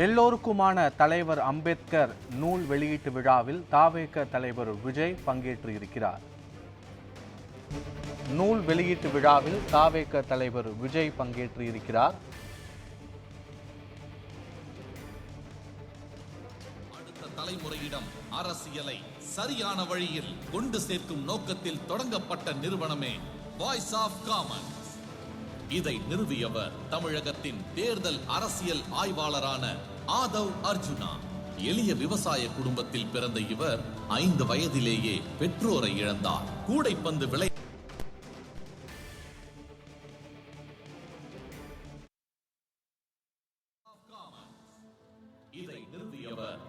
எல்லோருக்குமான தலைவர் அம்பேத்கர் நூல் வெளியீட்டு விழாவில் தவேக தலைவர் விஜய் பங்கேற்று இருக்கிறார். நூல் வெளியீட்டு விழாவில் தவேக தலைவர் விஜய் பங்கேற்று இருக்கிறார். அடுத்த தலைமுறையிடம் அரசியலை சரியான வழியில் கொண்டு சேர்க்கும் நோக்கத்தில் தொடங்கப்பட்ட நிறுவனமே வாய்ஸ் ஆஃப் காமன்ஸ். இதை நிறுவியவர் தமிழகத்தின் தேர்தல் அரசியல் ஆய்வாளரான ஆதவ் அர்ஜுனா. எளிய விவசாய குடும்பத்தில் பிறந்த இவர் 5 வயதிலேயே பெற்றோரை இழந்தார். கூடைப்பந்து விளை இதை நிறுவியவர்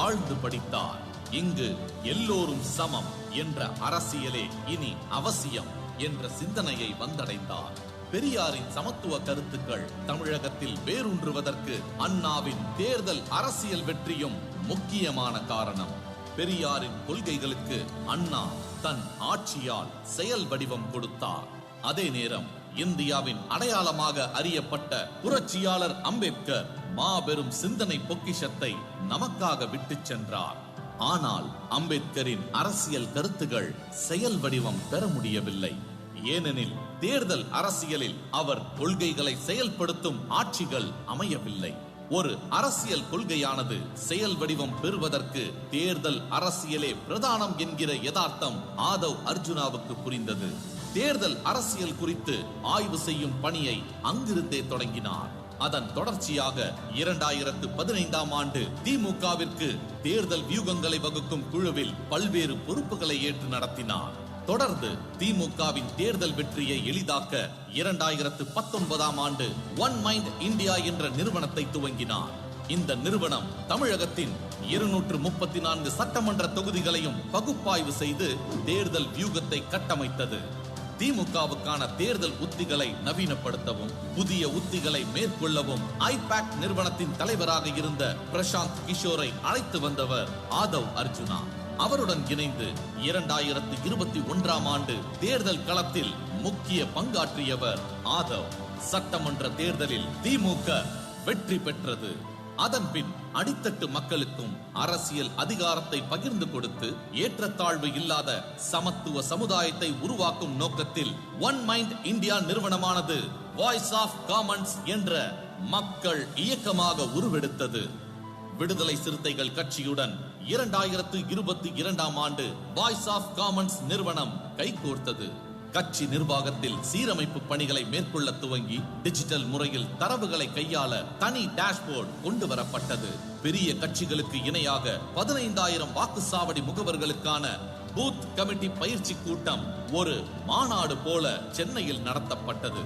ஆழ்ந்து படித்தார். இங்கு எல்லோரும் சமம் என்ற அரசியலே இனி அவசியம் என்ற சிந்தனையை வந்தடைந்தார். பெரியாரின் சமத்துவ கருத்துக்கள் தமிழகத்தில் வேரூன்றுவதற்கு அண்ணாவின் தேர்தல் அரசியல் வெற்றியும் முக்கியமான காரணம். பெரியாரின் கொள்கைகளுக்கு அண்ணா தன் ஆட்சியால் செயல் வடிவம் கொடுத்தார். அதே நேரம் இந்தியாவின் அடையாளமாக அறியப்பட்ட புரட்சியாளர் அம்பேத்கர் மாபெரும் சிந்தனை பொக்கிஷத்தை நமக்காக விட்டு சென்றார். ஆனால் அம்பேத்கரின் அரசியல் கருத்துகள் செயல் வடிவம் பெற முடியவில்லை. ஏனெனில் தேர்தல் அரசியலில் அவர் கொள்கைகளை செயல்படுத்தும் ஆட்சிகள் அமையவில்லை. ஒரு அரசியல் கொள்கையானது செயல் வடிவம் பெறுவதற்கு தேர்தல் அரசியலே பிரதானம் என்கிற யதார்த்தம் ஆதவ் அர்ஜுனாவுக்கு புரிந்தது. தேர்தல் அரசியல் குறித்து ஆய்வு செய்யும் பணியை அங்கிருந்தே தொடங்கினார். அதன் தொடர்ச்சியாக 2015ஆம் ஆண்டு திமுகவிற்கு தேர்தல் வியூகங்களை வகுக்கும் குழுவில் பல்வேறு பொறுப்புகளை ஏற்று நடத்தினார். தொடர்ந்து திமுகவின் தேர்தல் வெற்றியை எளிதாக்க 2019ஆம் ஆண்டு ஒன் மைண்ட் இந்தியா என்ற நிறுவனத்தை துவங்கினார். இந்த நிறுவனம் தமிழகத்தின் 234 சட்டமன்ற தொகுதிகளையும் பகுப்பாய்வு செய்து தேர்தல் வியூகத்தை கட்டமைத்தது. திமுகவுக்கான தேர்தல் உத்திகளை நவீனப்படுத்தவும் புதிய உத்திகளை மேற்கொள்ளவும் ஐபாக் நிறுவனத்தின் தலைவராக இருந்த பிரசாந்த் கிஷோரை அழைத்து வந்தவர் ஆதவ் அர்ஜுனா. அவருடன் இணைந்து 2021ஆம் ஆண்டு தேர்தல் களத்தில் முக்கிய பங்காற்றியவர் ஆதவ். சட்டமன்ற தேர்தலில் திமுக வெற்றி பெற்றது. அதன்பின் அடித்தட்டு மக்களுக்கும் அரசியல் அதிகாரத்தை பகிர்ந்து கொடுத்து ஏற்றத்தாழ்வு இல்லாத சமத்துவ சமுதாயத்தை உருவாக்கும் நோக்கத்தில் ஒன் மைண்ட் இந்தியா நிறுவனமானது வாய்ஸ் ஆஃப் காமன்ஸ் என்ற மக்கள் இயக்கமாக உருவெடுத்தது. விடுதலை சிறுத்தைகள் கட்சியுடன் 2022ஆம் ஆண்டு வாய்ஸ் ஆஃப் காமன்ஸ் நிறுவனம் கைகோர்த்தது. கட்சி நிர்வாகத்தில் சீரமைப்பு பணிகளை மேற்கொள்ள துவங்கி டிஜிட்டல் முறையில் தரவுகளை கையாள தனி டேஷ்போர்டு கொண்டு வரப்பட்டது. பெரிய கட்சிகளுக்கு இணையாக 15,000 வாக்குச்சாவடி முகவர்களுக்கான பூத் கமிட்டி பயிற்சி கூட்டம் ஒரு மாநாடு போல சென்னையில் நடத்தப்பட்டது.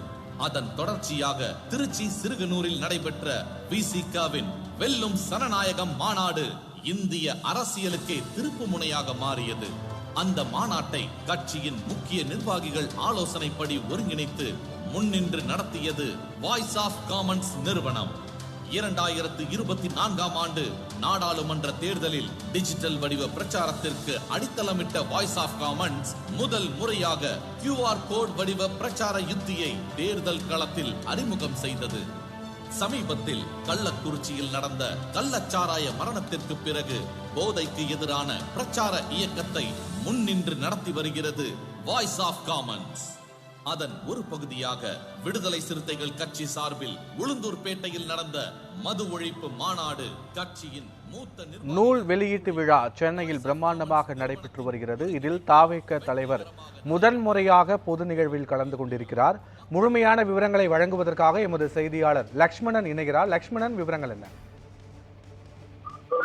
அதன் தொடர்ச்சியாக திருச்சி சிறுகனூரில் நடைபெற்ற விசிகாவின் வெல்லும் சனநாயகம் மாநாடு இந்திய அரசியலுக்கே திருப்பு முனையாக மாறியது. அந்த மாநாட்டை கட்சியின் முக்கிய நிர்வாகிகள் ஆலோசனைப்படி ஒருங்கிணைத்து முன்னின்று நடத்தியது வாய்ஸ் ஆஃப் காமன்ஸ் நிறுவனம். 2024ஆம் ஆண்டு நாடாளுமன்ற தேர்தலில் டிஜிட்டல் வடிவ பிரச்சாரத்திற்கு அடித்தளமிட்ட வாய்ஸ் ஆஃப் காமன்ஸ் முதல் முறையாக QR கோட் வடிவ பிரச்சார யுத்தியை தேர்தல் களத்தில் அறிமுகம் செய்தது. சமீபத்தில் கள்ளக்குறிச்சியில் நடந்த கள்ளச்சாராய மரணத்திற்கு பிறகு போதைக்கு எதிரான பிரச்சார இயக்கத்தை முன்னின்று நடத்தி வருகிறது வாய்ஸ் ஆஃப் காமன்ஸ். அதன் ஒரு பகுதியாக விடுதலை சிறுத்தைகள் கட்சி சார்பில் உளுந்தூர்பேட்டையில் நடந்த மது ஒழிப்பு மாநாடு கட்சியின் மூத்த நூல் வெளியீட்டு விழா சென்னையில் பிரம்மாண்டமாக நடைபெற்று வருகிறது. இதில் தவேக தலைவர் முதன்முறையாக பொது நிகழ்வில் கலந்து கொண்டிருக்கிறார். முழுமையான விவரங்களை வழங்குவதற்காக எமது செய்தியாளர் லக்ஷ்மணன் இணைகிறார். லக்ஷ்மணன், விவரங்கள் என்ன?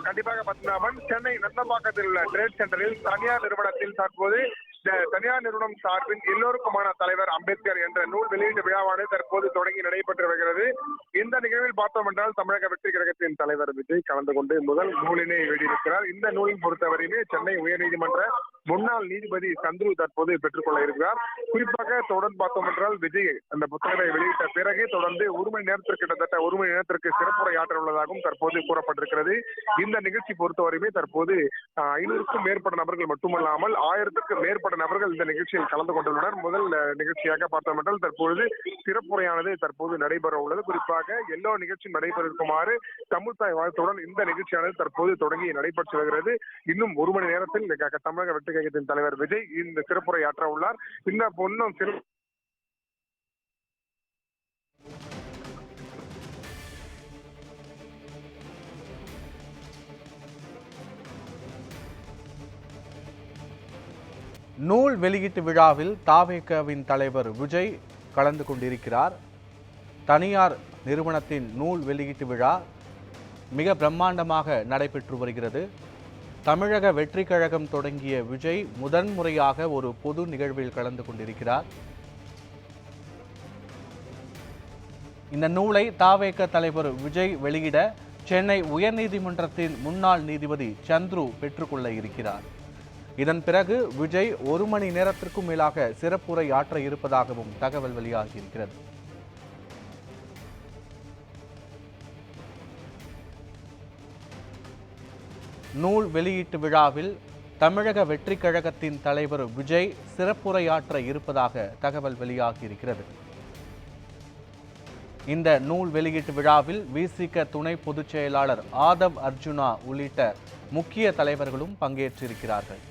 கண்டிப்பாக பத்மநாபன், சென்னை நந்தம்பாக்கத்தில் உள்ள ட்ரேட் சென்டரில் தனியார் நிறுவனத்தில் தற்போது தனியார் நிறுவனம் சார்பில் எல்லோருக்குமான தலைவர் அம்பேத்கர் என்ற நூல் வெளியீட்டு விழாவானது தற்போது தொடங்கி நடைபெற்று வருகிறது. இந்த நிகழ்வில் பார்த்தோம் என்றால் தமிழக வெற்றி கழகத்தின் தலைவர் விஜய் கலந்து கொண்டு முதல் நூலினை வெளியிட்டிருக்கிறார். இந்த நூலின் பொறுத்தவரையுமே சென்னை உயர்நீதிமன்ற முன்னாள் நீதிபதி சந்துரு தற்போது பெற்றுக்கொள்ள இருக்கிறார். குறிப்பாக தொடர்ந்து பார்த்தோம் என்றால் விஜய் அந்த புத்தகத்தை வெளியிட்ட பிறகு தொடர்ந்து கிட்டத்தட்ட ஒரு மணி நேரத்திற்கு சிறப்புரையாற்ற உள்ளதாகவும் தற்போது கூறப்பட்டிருக்கிறது. இந்த நிகழ்ச்சி பொறுத்தவரையுமே தற்போது 500க்கும் மேற்பட்ட நபர்கள் மட்டுமல்லாமல் 1000க்கும் மேற்பட்ட நபர்கள் இந்த நிகழ்ச்சியில் கலந்து கொண்டுள்ளனர். முதல் நிகழ்ச்சியாக பார்த்தோம் என்றால் தற்பொழுது சிறப்புரையானது தற்போது நடைபெற உள்ளது. குறிப்பாக எல்லா நிகழ்ச்சியும் நடைபெறுமாறு தமிழ்தாய் வாழ்த்துடன் இந்த நிகழ்ச்சியானது தற்போது தொடங்கி நடைபெற்று வருகிறது. இன்னும் ஒரு மணி நேரத்தில் தமிழக வெற்றி கழகத்தின் தலைவர் விஜய் இந்த சிறப்புரையாற்ற உள்ளார். இந்த பொன்னும் நூல் வெளியீட்டு விழாவில் தாவேகவின் தலைவர் விஜய் கலந்து கொண்டிருக்கிறார். தனியார் நிறுவனத்தின் நூல் வெளியீட்டு விழா மிக பிரம்மாண்டமாக நடைபெற்று வருகிறது. தமிழக வெற்றி கழகம் தொடங்கிய விஜய் முதன்முறையாக ஒரு பொது நிகழ்வில் கலந்து கொண்டிருக்கிறார். இந்த நூலை தாவேக தலைவர் விஜய் வெளியிட சென்னை உயர்நீதிமன்றத்தின் முன்னாள் நீதிபதி சந்துரு பெற்றுக்கொள்ள இருக்கிறார். இதன் பிறகு விஜய் ஒரு மணி நேரத்திற்கும் மேலாக சிறப்புரை ஆற்ற இருப்பதாகவும் தகவல் வெளியாகியிருக்கிறது. நூல் வெளியீட்டு விழாவில் தமிழக வெற்றி கழகத்தின் தலைவர் விஜய் சிறப்புரையாற்ற இருப்பதாக தகவல் வெளியாகியிருக்கிறது. இந்த நூல் வெளியீட்டு விழாவில் விசிக துணை பொதுச் செயலாளர் ஆதவ் அர்ஜுனா உள்ளிட்ட முக்கிய தலைவர்களும் பங்கேற்றிருக்கிறார்கள்.